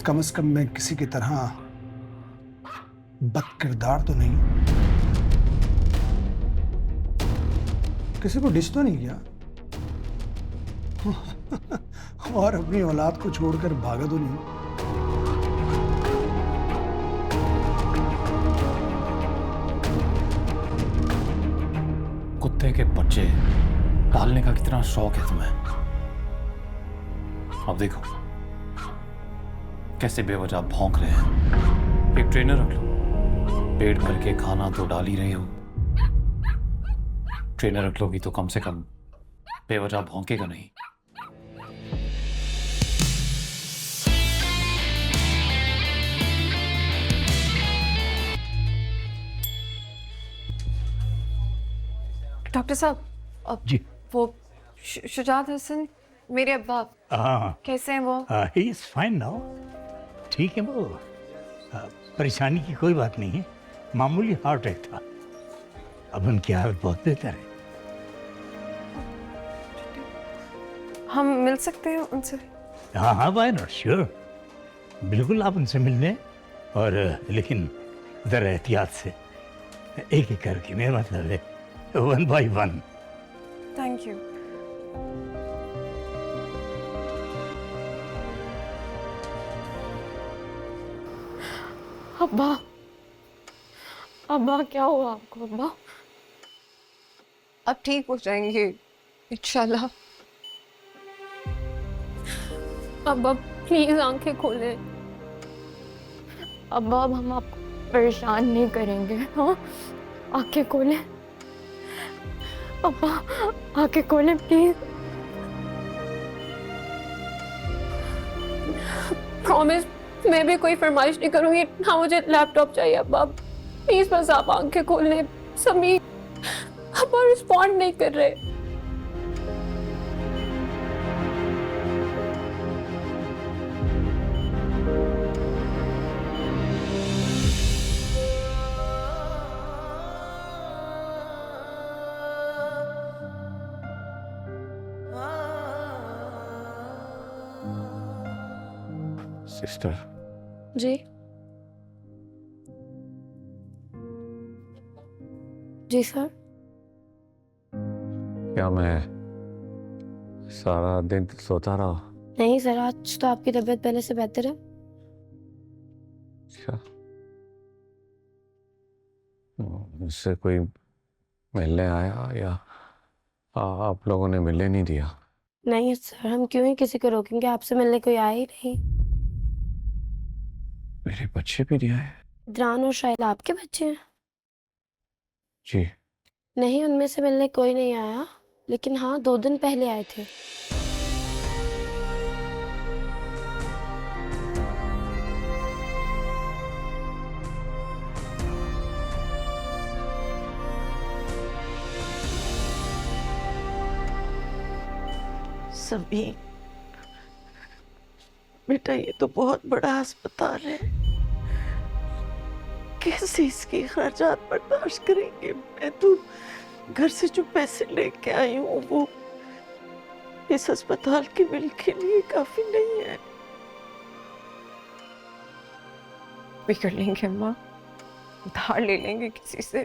कम से कम मैं किसी की तरह बद किरदार तो नहीं, किसी को डिच तो नहीं किया और अपनी औलाद को छोड़कर भागा तो नहीं। कुत्ते के बच्चे पालने का कितना शौक है तुम्हें। अब देखो कैसे बेवजह भौंक रहे हैं। एक ट्रेनर रख लो, पेट भर के खाना तो डाल ही रहे हो। ट्रेनर रख लोगी तो कम से कम बेवजह भौंकेगा नहीं। डॉक्टर साहब, जी। वो शुजात हसन मेरे अब्बा हाँ, कैसे हैं वो? He is fine now. ठीक है वो, परेशानी की कोई बात नहीं है, मामूली हार्ट अटैक था। अब उनकी हालत बहुत बेहतर है। हम मिल सकते हैं उनसे? हाँ हाँ, व्हाई नॉट, श्योर, बिल्कुल आप उनसे मिलने, और लेकिन जरा एहतियात से, एक एक करके, मेरा मतलब है one by one. Thank you. अब्बा, अब्बा क्या हुआ आपको अब्बा? अब ठीक हो जाएंगे इंशाल्लाह। अब्बा प्लीज आंखें खोलें। अब्बा अब हम आपको परेशान नहीं करेंगे, हाँ? आंखें खोलें अब्बा, आंखें खोलें प्लीज। प्रॉमिस मैं भी कोई फरमाइश नहीं करूंगी ना, मुझे लैपटॉप चाहिए अब्बा। प्लीज बस आप आंखें खोल लें। समी अब्बा रिस्पॉन्ड नहीं कर रहे। सिस्टर, जी जी सर। क्या मैं सारा दिन सोता रहा? नहीं सर, आज तो आपकी तबीयत पहले से बेहतर है। अच्छा, मुझसे कोई मिलने आया या आप लोगों ने मिलने नहीं दिया? नहीं सर, हम क्यों ही किसी को रोकेंगे, आपसे मिलने कोई आया ही नहीं। मेरे बच्चे भी नहीं आए? इद्रान और शाइला आपके बच्चे हैं? जी। नहीं, उनमें से मिलने कोई नहीं आया, लेकिन हाँ 2 दिन पहले आए थे। सभी बेटा, ये तो बहुत बड़ा अस्पताल है, कैसे इसके खर्चात बर्दाश्त करेंगे? मैं तो घर से जो पैसे लेके आई हूँ वो इस अस्पताल के बिल के लिए काफी नहीं है। भी कर लेंगे अम्मा, उधार ले लेंगे किसी से।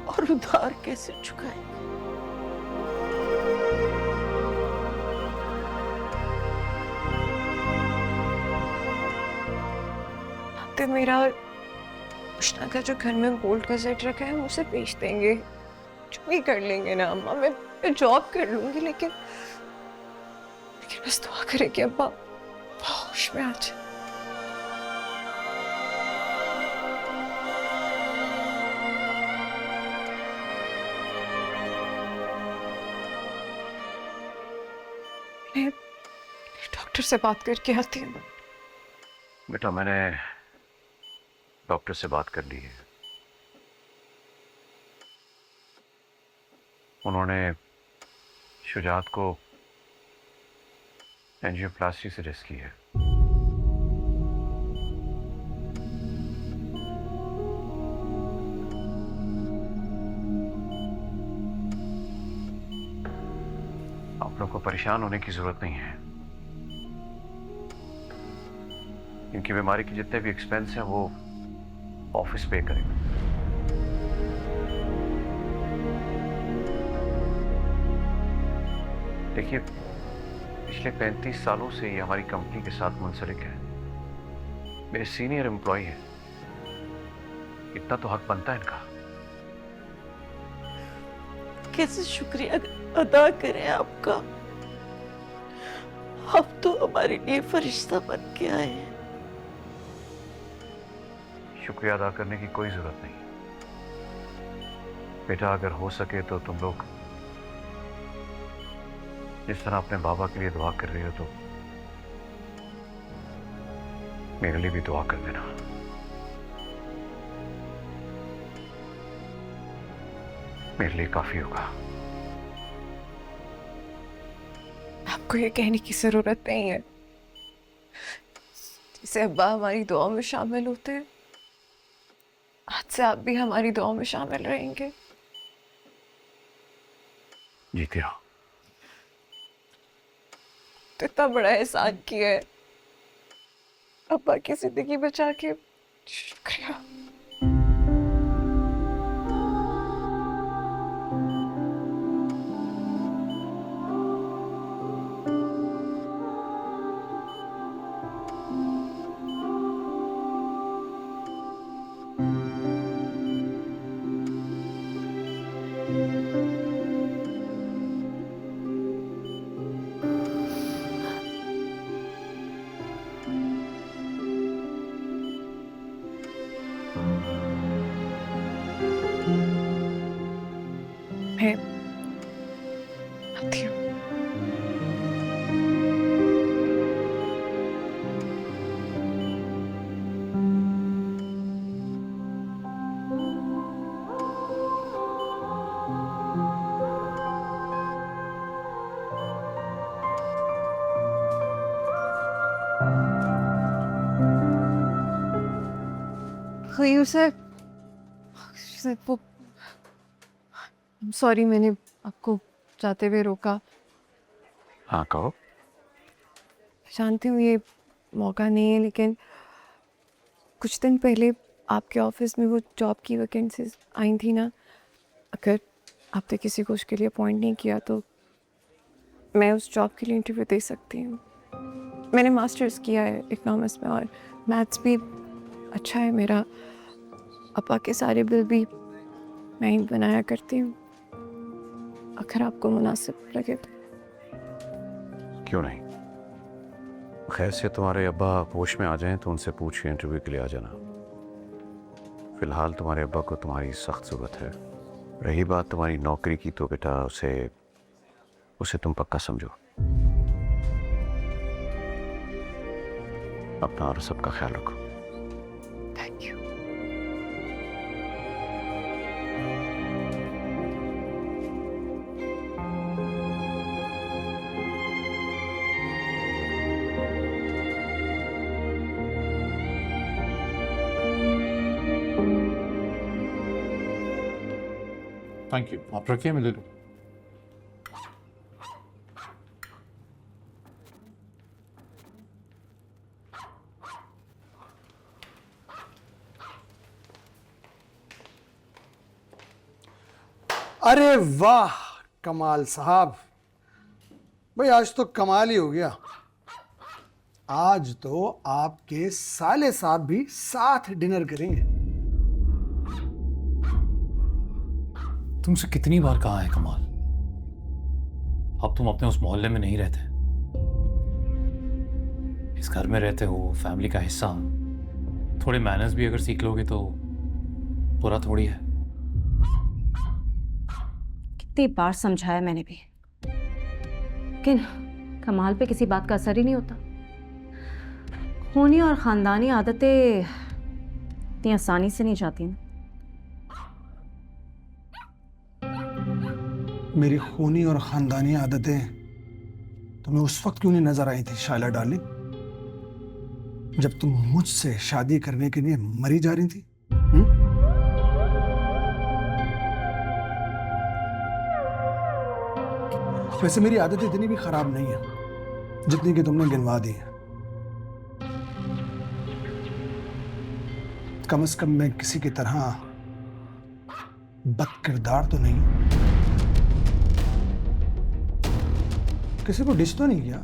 और उधार कैसे चुकाएंगे? तो मेरा कृष्णा का जो घर में गोल्ड का सेट रखा है उसे बेच देंगे, जो भी कर लेंगे ना अम्मा। मैं जॉब कर लूंगी, लेकिन बस दुआ करें कि अब्बा होश में आ जाए। डॉक्टर से बात करके आती हूँ। बेटा, मैंने डॉक्टर से बात कर ली है। उन्होंने शुजात को एंजियोप्लास्टी सजेस्ट की है। आप लोग को परेशान होने की जरूरत नहीं है। इनकी बीमारी के जितने भी एक्सपेंस हैं वो ऑफिस पे करेगा। देखिए, पिछले 35 सालों से ये हमारी कंपनी के साथ मुंसलिक है, मेरे सीनियर एम्प्लॉय हैं, इतना तो हक बनता है इनका। कैसे शुक्रिया अदा करें आपका। आप तो हमारे लिए फरिश्ता बन के आए हैं। शुक्रिया अदा करने की कोई जरूरत नहीं बेटा। अगर हो सके तो तुम लोग जिस तरह अपने बाबा के लिए दुआ कर रहे हो तो मेरे लिए भी दुआ कर देना। मेरे लिए काफी होगा। आपको ये कहने की जरूरत नहीं है। जैसे अब्बा हमारी दुआ में शामिल होते हैं, आज से आप भी हमारी दुआ में शामिल रहेंगे। जीते रहो। तो इतना बड़ा एहसान किया है अब्बा की जिंदगी बचा के, शुक्रिया। मैं आती हूँ। खयूर सर, वो सॉरी, मैंने आपको जाते हुए रोका। हाँ कहो। जानती हूँ ये मौका नहीं है, लेकिन कुछ दिन पहले आपके ऑफिस में वो जॉब की वैकेंसीज आई थी ना, अगर आपने किसी को उसके लिए अपॉइंट नहीं किया तो मैं उस जॉब के लिए इंटरव्यू दे सकती हूँ। मैंने मास्टर्स किया है इकोनॉमिक्स में और मैथ्स भी अच्छा है मेरा। अपा के सारे बिल भी मैं ही बनाया करती हूँ, अगर आपको मुनासिब लगे तो। क्यों नहीं। खैर से तुम्हारे अब्बा होश में आ जाएं तो उनसे पूछ के इंटरव्यू के लिए आ जाना। फिलहाल तुम्हारे अब्बा को तुम्हारी सख्त ज़रूरत है। रही बात तुम्हारी नौकरी की तो बेटा उसे तुम पक्का समझो। अपना और सबका ख्याल रखो। Thank you. Thank you. आप रखिए, मैं ले लूँ। अरे वाह कमाल साहब, भाई आज तो कमाल ही हो गया। आज तो आपके साले साहब भी साथ डिनर करेंगे। तुमसे कितनी बार कहा है कमाल, अब तुम अपने उस मोहल्ले में नहीं रहते, इस घर में रहते हो, फैमिली का हिस्सा। थोड़े मैनर्स भी अगर सीख लोगे तो बुरा थोड़ी है। कितनी बार समझाया मैंने भी, लेकिन कमाल पे किसी बात का असर ही नहीं होता। खूनी और खानदानी आदतें इतनी आसानी से नहीं जाती ना। मेरी खूनी और खानदानी आदतें तुम्हें उस वक्त क्यों नहीं नजर आई थी शाइला डार्लिंग, जब तुम मुझसे शादी करने के लिए मरी जा रही थी? वैसे मेरी आदतें इतनी भी खराब नहीं है जितनी कि तुमने गिनवा दी है। कम से कम मैं किसी की तरह बदकिरदार तो नहीं, किसी को डिश तो नहीं किया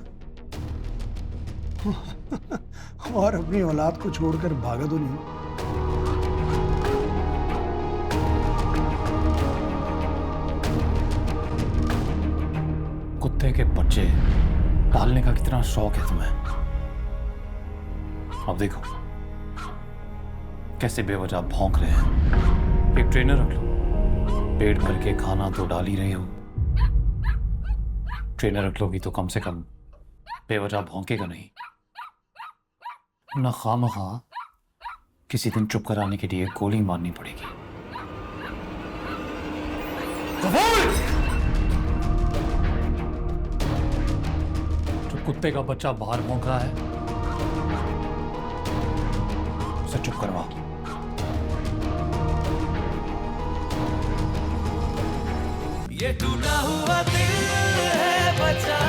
और अपनी औलाद को छोड़कर भागा तो नहीं। कुत्ते के बच्चे पालने का कितना शौक है तुम्हें। अब देखो कैसे बेवजह भौंक रहे हैं। एक ट्रेनर रख लो, पेट भर के खाना तो डाल ही रही हो। ट्रेनर रख लोगी तो कम से कम बेवजह भौंकेगा नहीं, ना खामखा किसी दिन चुप कराने के लिए गोली मारनी पड़ेगी। जो कुत्ते का बच्चा बाहर भौंक रहा है उसे चुप करवाओ। ये टूटा हुआ दिल है बचा